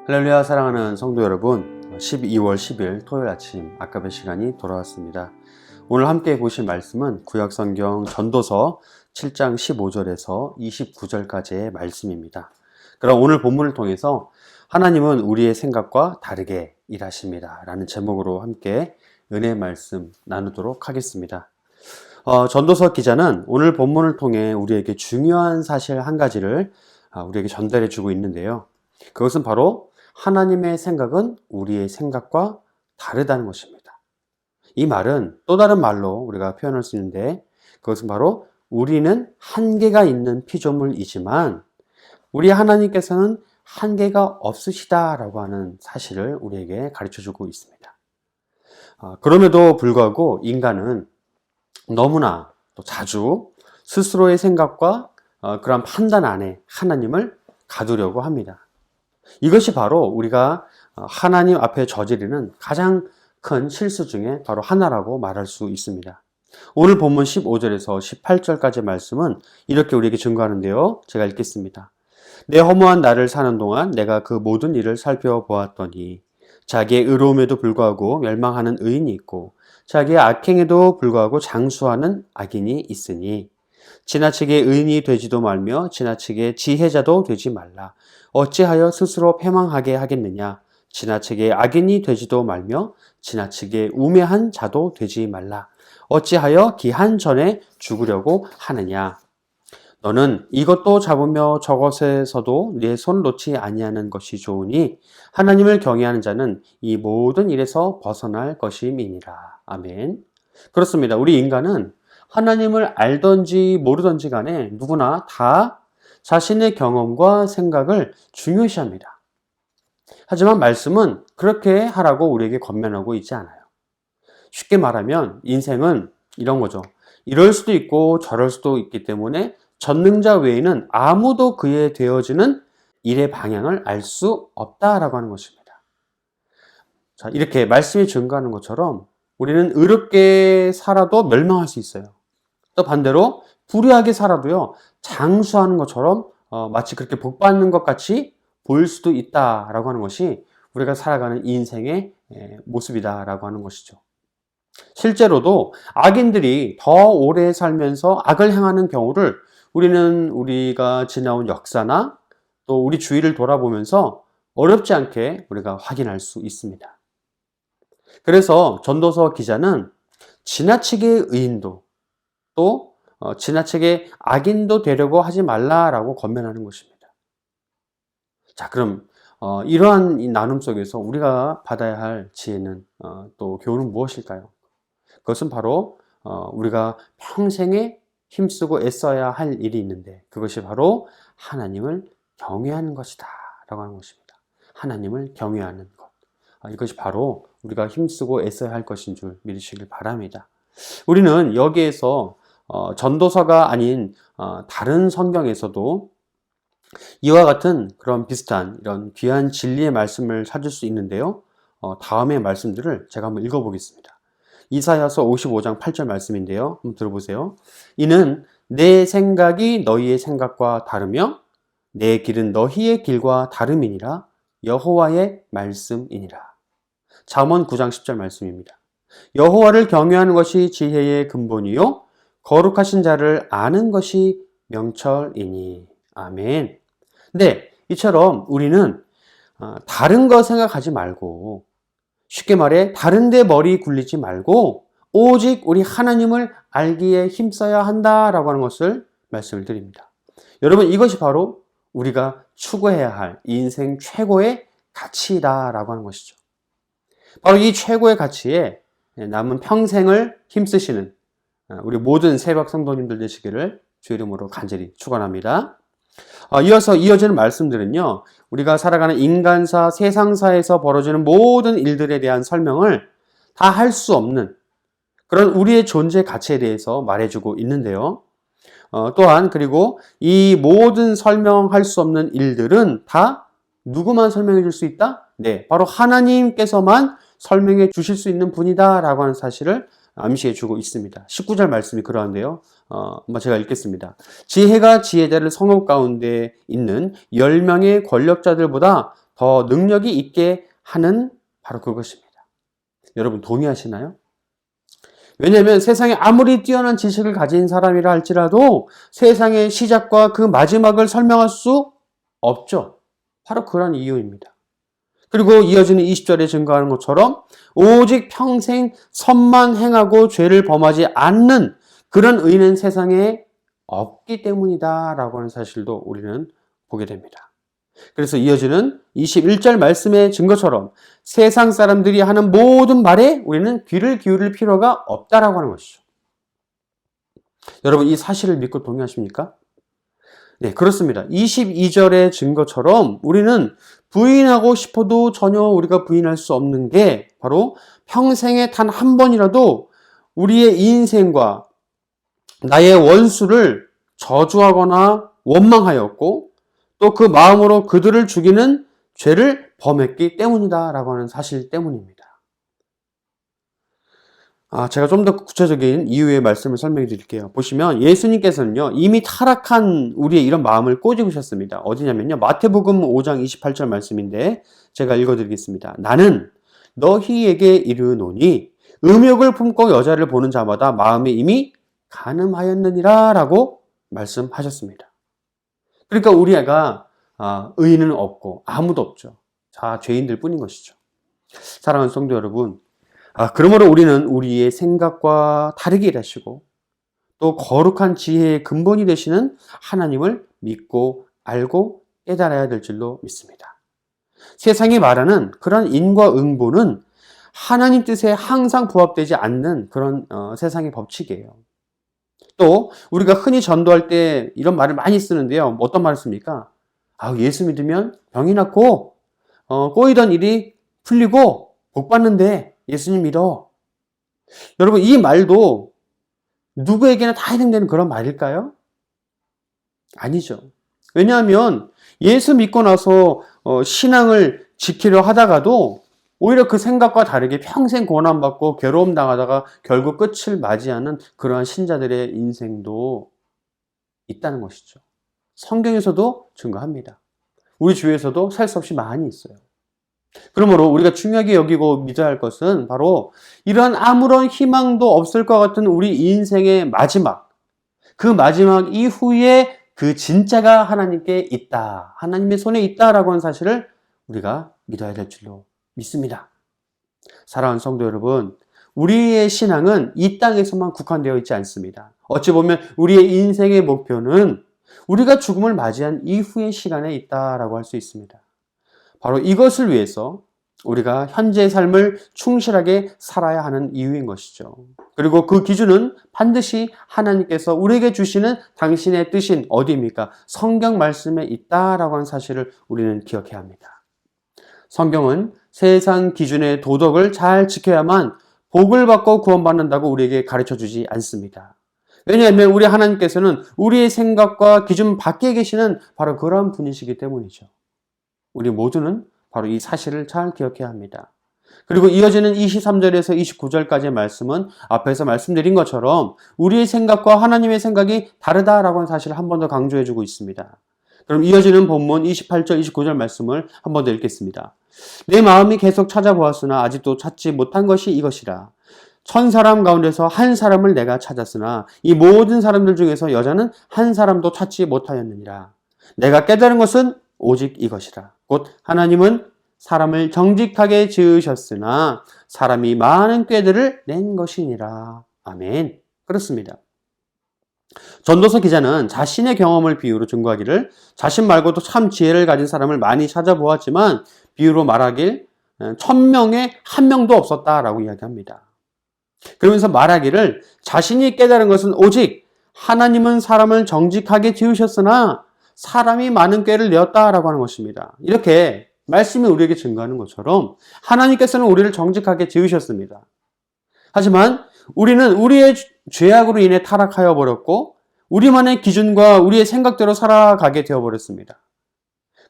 할렐루야. 사랑하는 성도 여러분, 12월 10일 토요일 아침 아까의 시간이 돌아왔습니다. 오늘 함께 보실 말씀은 구약성경 전도서 7장 15절에서 29절까지의 말씀입니다. 그럼 오늘 본문을 통해서 하나님은 우리의 생각과 다르게 일하십니다 라는 제목으로 함께 은혜의 말씀 나누도록 하겠습니다. 전도서 기자는 오늘 본문을 통해 우리에게 중요한 사실 한 가지를 우리에게 전달해 주고 있는데요. 그것은 바로 하나님의 생각은 우리의 생각과 다르다는 것입니다. 이 말은 또 다른 말로 우리가 표현할 수 있는데, 그것은 바로 우리는 한계가 있는 피조물이지만 우리 하나님께서는 한계가 없으시다라고 하는 사실을 우리에게 가르쳐주고 있습니다. 그럼에도 불구하고 인간은 너무나 또 자주 스스로의 생각과 그런 판단 안에 하나님을 가두려고 합니다. 이것이 바로 우리가 하나님 앞에 저지르는 가장 큰 실수 중에 바로 하나라고 말할 수 있습니다. 오늘 본문 15절에서 18절까지 말씀은 이렇게 우리에게 증거하는데요. 제가 읽겠습니다. 내 허무한 날을 사는 동안 내가 그 모든 일을 살펴보았더니 자기의 의로움에도 불구하고 멸망하는 의인이 있고 자기의 악행에도 불구하고 장수하는 악인이 있으니 지나치게 의인이 되지도 말며 지나치게 지혜자도 되지 말라. 어찌하여 스스로 패망하게 하겠느냐. 지나치게 악인이 되지도 말며 지나치게 우매한 자도 되지 말라. 어찌하여 기한 전에 죽으려고 하느냐. 너는 이것도 잡으며 저것에서도 네 손 놓지 아니하는 것이 좋으니 하나님을 경외하는 자는 이 모든 일에서 벗어날 것임이니라. 아멘. 그렇습니다. 우리 인간은 하나님을 알던지 모르던지 간에 누구나 다 자신의 경험과 생각을 중요시합니다. 하지만 말씀은 그렇게 하라고 우리에게 권면하고 있지 않아요. 쉽게 말하면 인생은 이런 거죠. 이럴 수도 있고 저럴 수도 있기 때문에 전능자 외에는 아무도 그에 되어지는 일의 방향을 알 수 없다라고 하는 것입니다. 자, 이렇게 말씀이 증거하는 것처럼 우리는 의롭게 살아도 멸망할 수 있어요. 또 반대로 불의하게 살아도요, 장수하는 것처럼 마치 그렇게 복받는 것 같이 보일 수도 있다라고 하는 것이 우리가 살아가는 인생의 모습이다라고 하는 것이죠. 실제로도 악인들이 더 오래 살면서 악을 행하는 경우를 우리가 지나온 역사나 또 우리 주위를 돌아보면서 어렵지 않게 우리가 확인할 수 있습니다. 그래서 전도서 기자는 지나치게 의인도 또 지나치게 악인도 되려고 하지 말라라고 권면하는 것입니다. 자, 그럼 이러한 이 나눔 속에서 우리가 받아야 할 지혜는 또 교훈은 무엇일까요? 그것은 바로 우리가 평생에 힘쓰고 애써야 할 일이 있는데 그것이 바로 하나님을 경외하는 것이다 라고 하는 것입니다. 하나님을 경외하는 것. 이것이 바로 우리가 힘쓰고 애써야 할 것인 줄 믿으시길 바랍니다. 우리는 여기에서 전도서가 아닌 다른 성경에서도 이와 같은 그런 비슷한 이런 귀한 진리의 말씀을 찾을 수 있는데요. 다음의 말씀들을 제가 한번 읽어보겠습니다. 이사야서 55장 8절 말씀인데요. 한번 들어보세요. 이는 내 생각이 너희의 생각과 다르며 내 길은 너희의 길과 다름이니라. 여호와의 말씀이니라. 잠언 9장 10절 말씀입니다. 여호와를 경외하는 것이 지혜의 근본이요 거룩하신 자를 아는 것이 명철이니. 아멘. 근데 이처럼 우리는 다른 거 생각하지 말고, 쉽게 말해 다른 데 머리 굴리지 말고 오직 우리 하나님을 알기에 힘써야 한다라고 하는 것을 말씀을 드립니다. 여러분, 이것이 바로 우리가 추구해야 할 인생 최고의 가치다라고 하는 것이죠. 바로 이 최고의 가치에 남은 평생을 힘쓰시는 우리 모든 새벽 성도님들 되시기를 주 이름으로 간절히 축원합니다. 이어서 이어지는 말씀들은요, 우리가 살아가는 인간사, 세상사에서 벌어지는 모든 일들에 대한 설명을 다 할 수 없는 그런 우리의 존재 가치에 대해서 말해주고 있는데요. 또한 그리고 이 모든 설명할 수 없는 일들은 다 누구만 설명해 줄 수 있다? 네, 바로 하나님께서만 설명해 주실 수 있는 분이다 라고 하는 사실을 암시해 주고 있습니다. 19절 말씀이 그러한데요. 제가 읽겠습니다. 지혜가 지혜자를 성읍 가운데 있는 10명의 권력자들보다 더 능력이 있게 하는 바로 그것입니다. 여러분 동의하시나요? 왜냐하면 세상에 아무리 뛰어난 지식을 가진 사람이라 할지라도 세상의 시작과 그 마지막을 설명할 수 없죠. 바로 그런 이유입니다. 그리고 이어지는 20절에 증거하는 것처럼 오직 평생 선만 행하고 죄를 범하지 않는 그런 의인은 세상에 없기 때문이다 라고 하는 사실도 우리는 보게 됩니다. 그래서 이어지는 21절 말씀의 증거처럼 세상 사람들이 하는 모든 말에 우리는 귀를 기울일 필요가 없다라고 하는 것이죠. 여러분 이 사실을 믿고 동의하십니까? 네, 그렇습니다. 22절의 증거처럼 우리는 부인하고 싶어도 전혀 우리가 부인할 수 없는 게 바로 평생에 단 한 번이라도 우리의 인생과 나의 원수를 저주하거나 원망하였고 또 그 마음으로 그들을 죽이는 죄를 범했기 때문이다 라고 하는 사실 때문입니다. 제가 좀 더 구체적인 이유의 말씀을 설명해 드릴게요. 보시면 예수님께서는요, 이미 타락한 우리의 이런 마음을 꼬집으셨습니다. 어디냐면요, 마태복음 5장 28절 말씀인데 제가 읽어 드리겠습니다. 나는 너희에게 이르노니 음욕을 품고 여자를 보는 자마다 마음에 이미 간음하였느니라 라고 말씀하셨습니다. 그러니까 우리가 의인은 없고 아무도 없죠. 다 죄인들 뿐인 것이죠. 사랑하는 성도 여러분, 그러므로 우리는 우리의 생각과 다르게 일하시고 또 거룩한 지혜의 근본이 되시는 하나님을 믿고 알고 깨달아야 될 줄로 믿습니다. 세상이 말하는 그런 인과 응보는 하나님 뜻에 항상 부합되지 않는 그런 세상의 법칙이에요. 또 우리가 흔히 전도할 때 이런 말을 많이 쓰는데요. 어떤 말을 씁니까? 예수 믿으면 병이 낫고 꼬이던 일이 풀리고 복 받는데 예수님 믿어. 여러분 이 말도 누구에게나 다 해당되는 그런 말일까요? 아니죠. 왜냐하면 예수 믿고 나서 신앙을 지키려 하다가도 오히려 그 생각과 다르게 평생 고난받고 괴로움 당하다가 결국 끝을 맞이하는 그러한 신자들의 인생도 있다는 것이죠. 성경에서도 증거합니다. 우리 주위에서도 살 수 없이 많이 있어요. 그러므로 우리가 중요하게 여기고 믿어야 할 것은 바로 이러한 아무런 희망도 없을 것 같은 우리 인생의 마지막, 그 마지막 이후에 그 진짜가 하나님께 있다, 하나님의 손에 있다라고 하는 사실을 우리가 믿어야 될 줄로 믿습니다. 사랑하는 성도 여러분, 우리의 신앙은 이 땅에서만 국한되어 있지 않습니다. 어찌 보면 우리의 인생의 목표는 우리가 죽음을 맞이한 이후의 시간에 있다라고 할 수 있습니다. 바로 이것을 위해서 우리가 현재의 삶을 충실하게 살아야 하는 이유인 것이죠. 그리고 그 기준은 반드시 하나님께서 우리에게 주시는 당신의 뜻인 어디입니까? 성경 말씀에 있다라고 하는 사실을 우리는 기억해야 합니다. 성경은 세상 기준의 도덕을 잘 지켜야만 복을 받고 구원받는다고 우리에게 가르쳐주지 않습니다. 왜냐하면 우리 하나님께서는 우리의 생각과 기준 밖에 계시는 바로 그런 분이시기 때문이죠. 우리 모두는 바로 이 사실을 잘 기억해야 합니다. 그리고 이어지는 23절에서 29절까지의 말씀은 앞에서 말씀드린 것처럼 우리의 생각과 하나님의 생각이 다르다라고 하는 사실을 한 번 더 강조해주고 있습니다. 그럼 이어지는 본문 28절, 29절 말씀을 한 번 더 읽겠습니다. 내 마음이 계속 찾아보았으나 아직도 찾지 못한 것이 이것이라. 1000사람 가운데서 한 사람을 내가 찾았으나 이 모든 사람들 중에서 여자는 한 사람도 찾지 못하였느니라. 내가 깨달은 것은 오직 이것이라. 곧 하나님은 사람을 정직하게 지으셨으나 사람이 많은 꾀들을 낸 것이니라. 아멘. 그렇습니다. 전도서 기자는 자신의 경험을 비유로 증거하기를 자신 말고도 참 지혜를 가진 사람을 많이 찾아보았지만 비유로 말하길 1000명에 1명도 없었다라고 이야기합니다. 그러면서 말하기를 자신이 깨달은 것은 오직 하나님은 사람을 정직하게 지으셨으나 사람이 많은 꾀를 내었다라고 하는 것입니다. 이렇게 말씀이 우리에게 증거하는 것처럼 하나님께서는 우리를 정직하게 지으셨습니다. 하지만 우리는 우리의 죄악으로 인해 타락하여 버렸고 우리만의 기준과 우리의 생각대로 살아가게 되어버렸습니다.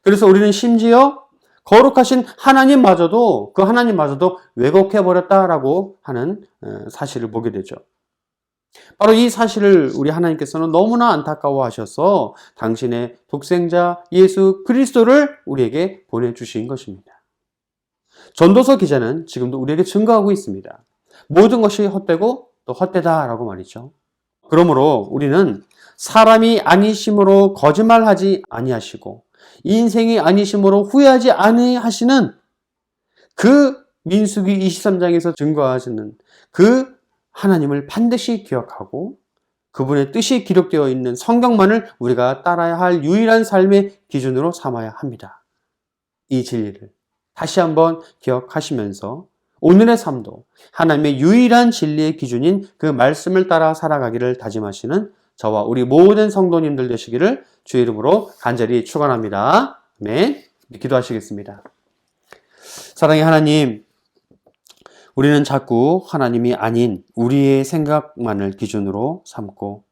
그래서 우리는 심지어 거룩하신 하나님마저도 그 하나님마저도 왜곡해버렸다라고 하는 사실을 보게 되죠. 바로 이 사실을 우리 하나님께서는 너무나 안타까워하셔서 당신의 독생자 예수 그리스도를 우리에게 보내주신 것입니다. 전도서 기자는 지금도 우리에게 증거하고 있습니다. 모든 것이 헛되고 또 헛되다라고 말이죠. 그러므로 우리는 사람이 아니심으로 거짓말하지 아니하시고 인생이 아니심으로 후회하지 아니하시는 그 민수기 23장에서 증거하시는 그 하나님을 반드시 기억하고 그분의 뜻이 기록되어 있는 성경만을 우리가 따라야 할 유일한 삶의 기준으로 삼아야 합니다. 이 진리를 다시 한번 기억하시면서 오늘의 삶도 하나님의 유일한 진리의 기준인 그 말씀을 따라 살아가기를 다짐하시는 저와 우리 모든 성도님들 되시기를 주의 이름으로 간절히 축원합니다. 아멘. 기도하시겠습니다. 사랑의 하나님, 우리는 자꾸 하나님이 아닌 우리의 생각만을 기준으로 삼고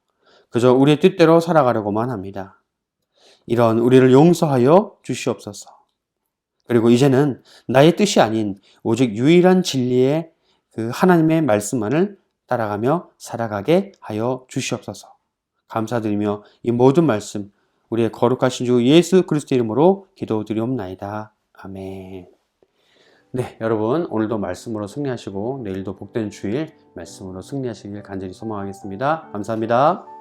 그저 우리의 뜻대로 살아가려고만 합니다. 이런 우리를 용서하여 주시옵소서. 그리고 이제는 나의 뜻이 아닌 오직 유일한 진리의 그 하나님의 말씀만을 따라가며 살아가게 하여 주시옵소서. 감사드리며 이 모든 말씀 우리의 거룩하신 주 예수 그리스도 이름으로 기도드리옵나이다. 아멘. 네, 여러분 오늘도 말씀으로 승리하시고 내일도 복된 주일 말씀으로 승리하시길 간절히 소망하겠습니다. 감사합니다.